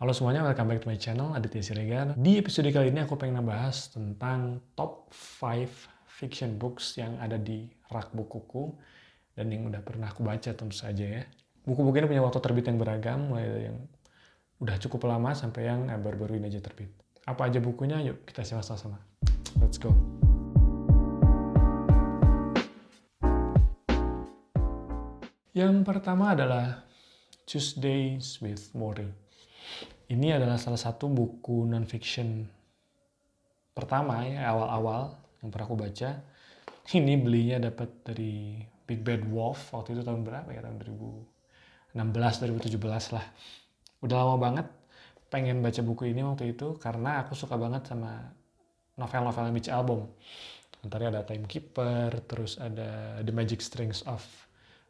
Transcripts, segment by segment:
Halo semuanya, welcome back to my channel, Aditya Siregar. Di episode kali ini aku pengen ngebahas tentang top 5 fiction books yang ada di rak bukuku dan yang udah pernah aku baca tentu saja ya. Buku-buku ini punya waktu terbit yang beragam, mulai dari yang udah cukup lama sampai yang baru-baru ini aja terbit. Apa aja bukunya? Yuk kita simak sama-sama. Let's go. Yang pertama adalah Tuesdays with Morrie. Ini adalah salah satu buku non-fiction pertama ya, awal-awal yang pernah aku baca. Ini belinya dapat dari Big Bad Wolf, waktu itu tahun berapa ya, tahun 2016, 2017 lah. Udah lama banget pengen baca buku ini waktu itu, karena aku suka banget sama novel-novel Mitch Albom. Antara ada Timekeeper, terus ada The Magic Strings of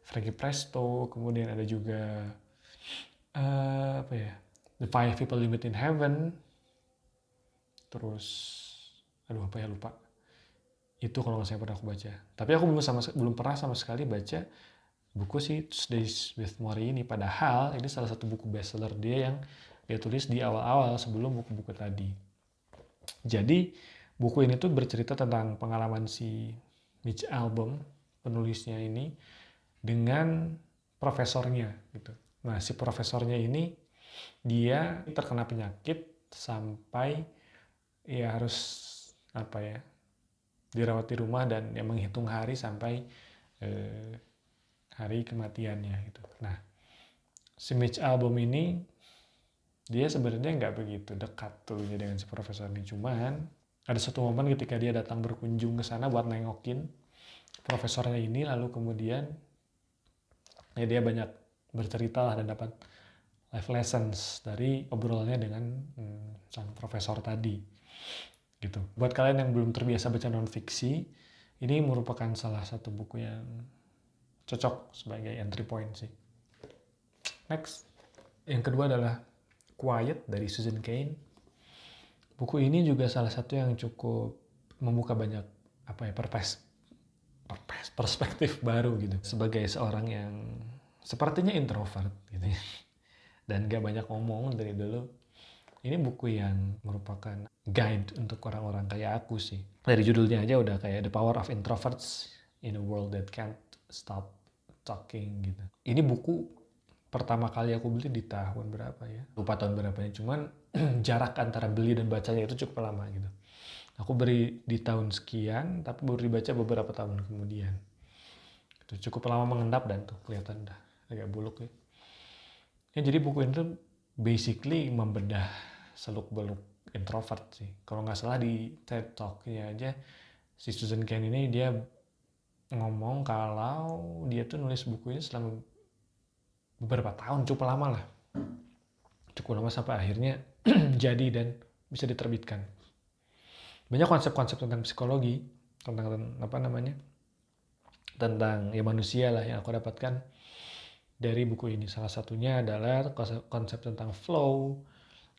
Frankie Presto, kemudian ada juga apa ya, The Five People You Meet in Heaven, terus aduh apa ya, lupa. Itu kalau nggak saya pernah aku baca. Tapi aku belum pernah sama sekali baca buku si Tuesdays with Morrie ini. Padahal ini salah satu buku bestseller dia yang dia tulis di awal-awal sebelum buku-buku tadi. Jadi buku ini tuh bercerita tentang pengalaman si Mitch Albom, penulisnya ini, dengan profesornya gitu. Nah si profesornya ini dia terkena penyakit sampai ya harus apa ya, dirawat di rumah dan ya menghitung hari sampai hari kematiannya gitu. Nah, si Mitch Albom ini dia sebenarnya nggak begitu dekat dulunya dengan si profesor ini, cuman ada satu momen ketika dia datang berkunjung ke sana buat nengokin profesornya ini, lalu kemudian ya dia banyak bercerita lah dan dapat life lessons dari obrolannya dengan sang profesor tadi gitu. Buat kalian yang belum terbiasa baca non-fiksi, ini merupakan salah satu buku yang cocok sebagai entry point sih. Next, yang kedua adalah Quiet dari Susan Cain. Buku ini juga salah satu yang cukup membuka banyak apa ya, perspektif baru gitu. Sebagai seorang yang sepertinya introvert gitu ya, dan gak banyak ngomong dari dulu, ini buku yang merupakan guide untuk orang-orang kayak aku sih. Dari judulnya aja udah kayak The Power of Introverts in a World That Can't Stop Talking gitu. Ini buku pertama kali aku beli di tahun berapa ya? Lupa tahun berapanya, cuman jarak antara beli dan bacanya itu cukup lama gitu. Aku beli di tahun sekian, tapi baru dibaca beberapa tahun kemudian. Itu cukup lama mengendap dan tuh kelihatan dah agak buluk ya. Ya jadi buku ini tuh basically membedah seluk-beluk introvert sih. Kalau nggak salah di TED Talk-nya aja, si Susan Cain ini dia ngomong kalau dia tuh nulis buku ini selama beberapa tahun, cukup lama lah. Cukup lama sampai akhirnya jadi dan bisa diterbitkan. Banyak konsep-konsep tentang psikologi, tentang apa namanya, tentang ya manusia lah yang aku dapatkan dari buku ini. Salah satunya adalah konsep tentang flow,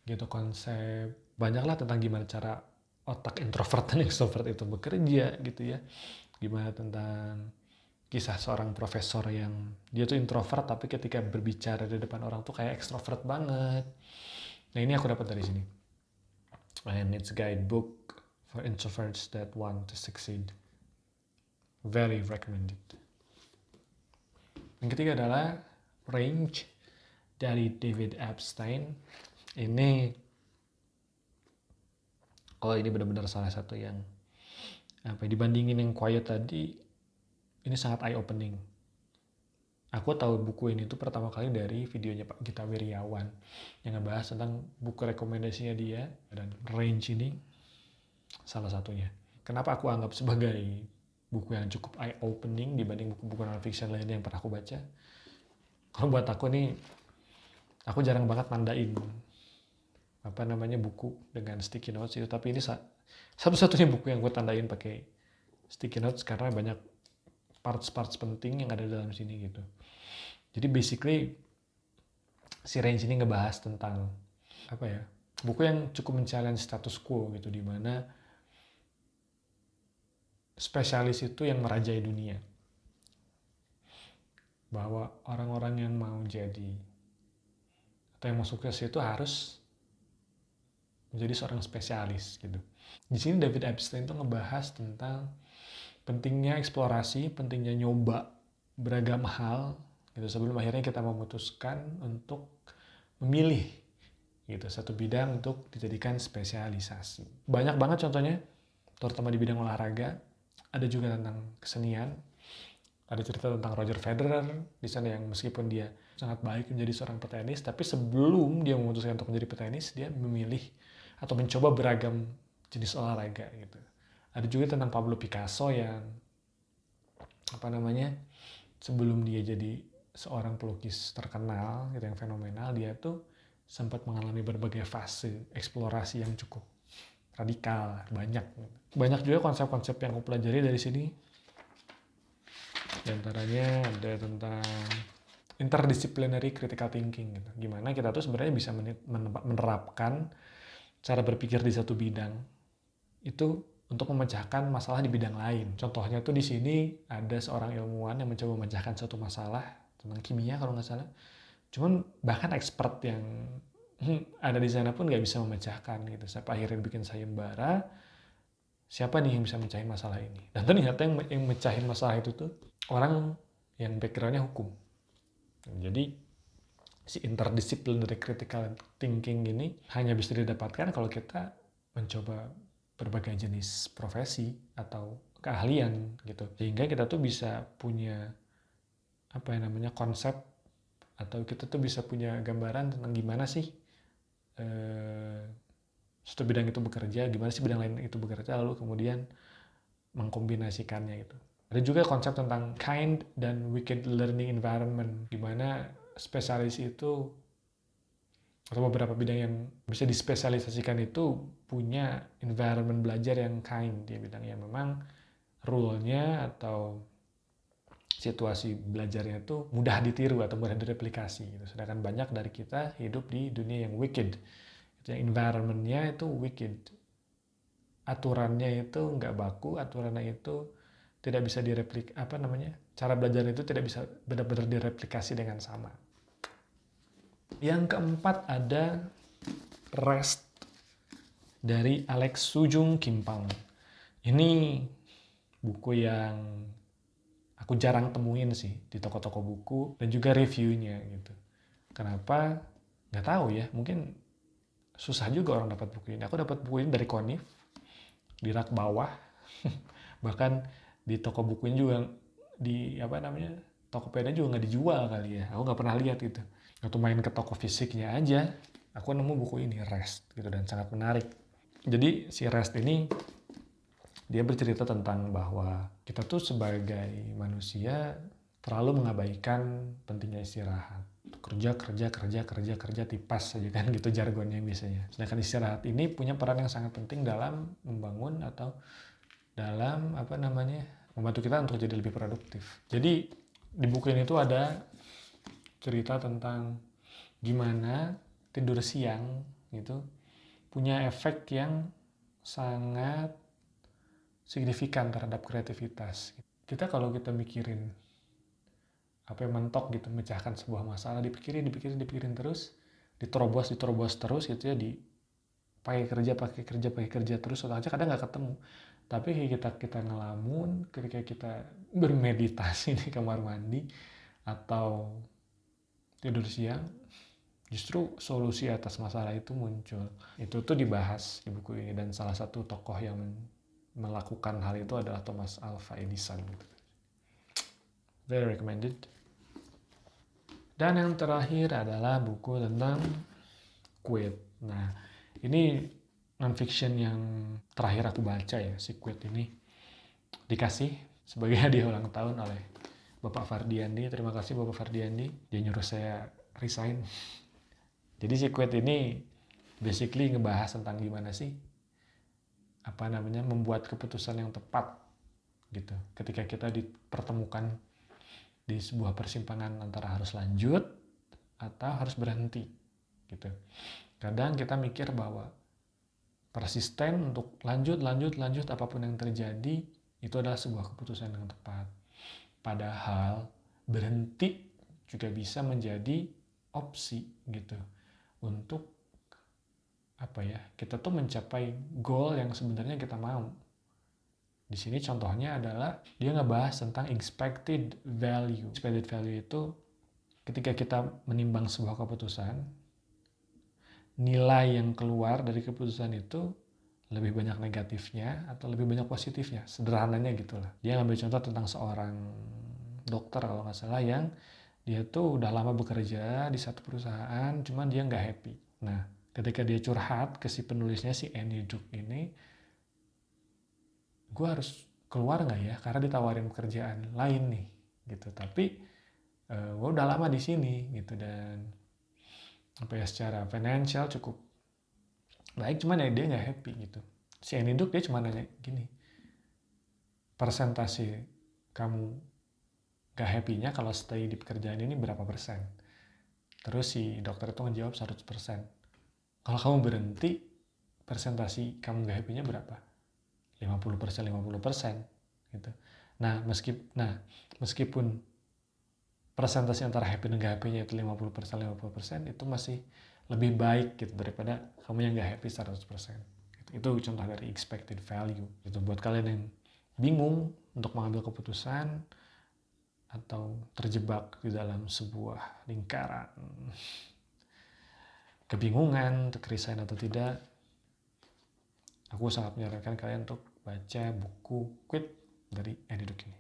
gitu, konsep banyaklah tentang gimana cara otak introvert dan extrovert itu bekerja gitu ya. Gimana tentang kisah seorang profesor yang dia tuh introvert tapi ketika berbicara di depan orang tuh kayak extrovert banget. Nah ini aku dapat dari sini. And it's a guidebook for introverts that want to succeed. Very recommended. Yang ketiga adalah Range dari David Epstein. Ini ini benar-benar salah satu yang apa dibandingin yang Quiet tadi, ini sangat eye opening. Aku tahu buku ini tuh pertama kali dari videonya Pak Gita Wirjawan yang ngebahas tentang buku rekomendasinya dia, dan Range ini salah satunya. Kenapa aku anggap sebagai buku yang cukup eye opening dibanding buku-buku non-fiction lainnya yang pernah aku baca? Kalau buat aku nih, aku jarang banget mandain apa namanya buku dengan sticky notes itu, tapi ini satu-satunya buku yang gue tandain pakai sticky notes karena banyak parts-parts penting yang ada dalam sini gitu. Jadi basically si Range ini ngebahas tentang apa ya, buku yang cukup men-challenge status quo gitu, di mana spesialis itu yang merajai dunia, bahwa orang-orang yang mau jadi atau yang mau sukses itu harus menjadi seorang spesialis gitu. Di sini David Epstein tuh ngebahas tentang pentingnya eksplorasi, pentingnya nyoba beragam hal gitu sebelum akhirnya kita memutuskan untuk memilih gitu satu bidang untuk dijadikan spesialisasi. Banyak banget contohnya, terutama di bidang olahraga. Ada juga tentang kesenian. Ada cerita tentang Roger Federer di sana yang meskipun dia sangat baik menjadi seorang petenis, tapi sebelum dia memutuskan untuk menjadi petenis, dia memilih atau mencoba beragam jenis olahraga gitu. Ada juga tentang Pablo Picasso yang sebelum dia jadi seorang pelukis terkenal gitu yang fenomenal, dia tuh sempat mengalami berbagai fase eksplorasi yang cukup radikal, banyak juga konsep-konsep yang aku pelajari dari sini. Di antaranya ada tentang interdisciplinary critical thinking gitu. Gimana kita tuh sebenarnya bisa menerapkan cara berpikir di satu bidang itu untuk memecahkan masalah di bidang lain. Contohnya tuh di sini ada seorang ilmuwan yang mencoba memecahkan satu masalah tentang kimia kalau nggak salah. Cuman bahkan expert yang ada di sana pun nggak bisa memecahkan gitu. Sampai akhirnya bikin sayembara, siapa nih yang bisa mecahin masalah ini? Dan ternyata yang mecahin masalah itu tuh orang yang backgroundnya hukum. Jadi si interdisciplinary critical thinking ini hanya bisa didapatkan kalau kita mencoba berbagai jenis profesi atau keahlian gitu, sehingga kita tuh bisa punya konsep atau kita tuh bisa punya gambaran tentang gimana sih satu bidang itu bekerja, gimana sih bidang lain itu bekerja, lalu kemudian mengkombinasikannya gitu. Ada juga konsep tentang kind dan wicked learning environment, gimana spesialis itu atau beberapa bidang yang bisa dispesialisasikan itu punya environment belajar yang kind. Dia bidang yang memang rule-nya atau situasi belajarnya itu mudah ditiru atau mudah direplikasi gitu. Sedangkan banyak dari kita hidup di dunia yang wicked, yang environment-nya itu wicked, aturannya itu nggak baku, aturannya itu tidak bisa cara belajar itu tidak bisa benar-benar direplikasi dengan sama. Yang keempat ada Rest dari Alex Sujung Kimpang. Ini buku yang aku jarang temuin sih di toko-toko buku dan juga reviewnya gitu. Kenapa? Nggak tahu ya, mungkin susah juga orang dapat buku ini. Aku dapat buku ini dari Konif di rak bawah. Bahkan di toko bukunya juga Tokopedia juga nggak dijual kali ya. Aku nggak pernah lihat gitu. Waktu main ke toko fisiknya aja, aku nemu buku ini Rest gitu dan sangat menarik. Jadi si Rest ini dia bercerita tentang bahwa kita tuh sebagai manusia terlalu mengabaikan pentingnya istirahat. Kerja tipas saja kan gitu jargonnya biasanya. Sedangkan istirahat ini punya peran yang sangat penting dalam membangun atau dalam membantu kita untuk jadi lebih produktif. Jadi di buku ini tuh ada cerita tentang gimana tidur siang gitu punya efek yang sangat signifikan terhadap kreativitas. Kita kalau kita mikirin apa yang mentok gitu, memecahkan sebuah masalah, dipikirin terus, diterobos terus gitu ya, pakai kerja terus, otaknya kadang nggak ketemu. Tapi kita ngelamun, ketika kita bermeditasi di kamar mandi atau tidur siang, justru solusi atas masalah itu muncul. Itu tuh dibahas di buku ini dan salah satu tokoh yang melakukan hal itu adalah Thomas Alva Edison. Very recommended. Dan yang terakhir adalah buku tentang Quit. Nah, ini non-fiction yang terakhir aku baca ya, si Quit ini. Dikasih sebagai hadiah ulang tahun oleh Bapak Fardiandi. Terima kasih Bapak Fardiandi. Dia nyuruh saya resign. Jadi si Quit ini basically ngebahas tentang gimana sih membuat keputusan yang tepat gitu. Ketika kita dipertemukan di sebuah persimpangan antara harus lanjut atau harus berhenti gitu. Kadang kita mikir bahwa persisten untuk lanjut apapun yang terjadi itu adalah sebuah keputusan yang tepat. Padahal berhenti juga bisa menjadi opsi gitu untuk kita tuh mencapai goal yang sebenarnya kita mau. Di sini contohnya adalah dia ngebahas tentang expected value. Expected value itu ketika kita menimbang sebuah keputusan, nilai yang keluar dari keputusan itu lebih banyak negatifnya atau lebih banyak positifnya. Sederhananya gitulah. Dia ngambil contoh tentang seorang dokter kalau nggak salah yang dia tuh udah lama bekerja di satu perusahaan, cuman dia nggak happy. Nah, ketika dia curhat ke si penulisnya, si Annie Duke ini, gue harus keluar nggak ya? Karena ditawarin pekerjaan lain nih, gitu. Tapi gue udah lama di sini, gitu, dan secara financial cukup baik, cuman ya dia nggak happy gitu. Si Annie Duke dia cuma nanya gini, persentase kamu gak happy-nya kalau stay di pekerjaan ini berapa persen? Terus si dokter itu ngejawab 100%. Kalau kamu berhenti, persentase kamu gak happy-nya berapa? 50%, 50% gitu. Nah, meskipun persentase antara happy dan gak happy-nya itu 50%, 50%, itu masih lebih baik gitu daripada kamu yang gak happy 100%. Gitu. Itu contoh dari expected value. Gitu. Buat kalian yang bingung untuk mengambil keputusan atau terjebak di dalam sebuah lingkaran kebingungan, kegelisahan atau tidak, aku sangat menyarankan kalian untuk baca buku Quit dari Annie Duke ini.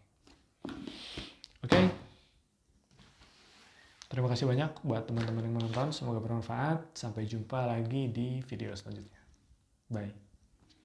Oke. Terima kasih banyak buat teman-teman yang menonton. Semoga bermanfaat. Sampai jumpa lagi di video selanjutnya. Bye.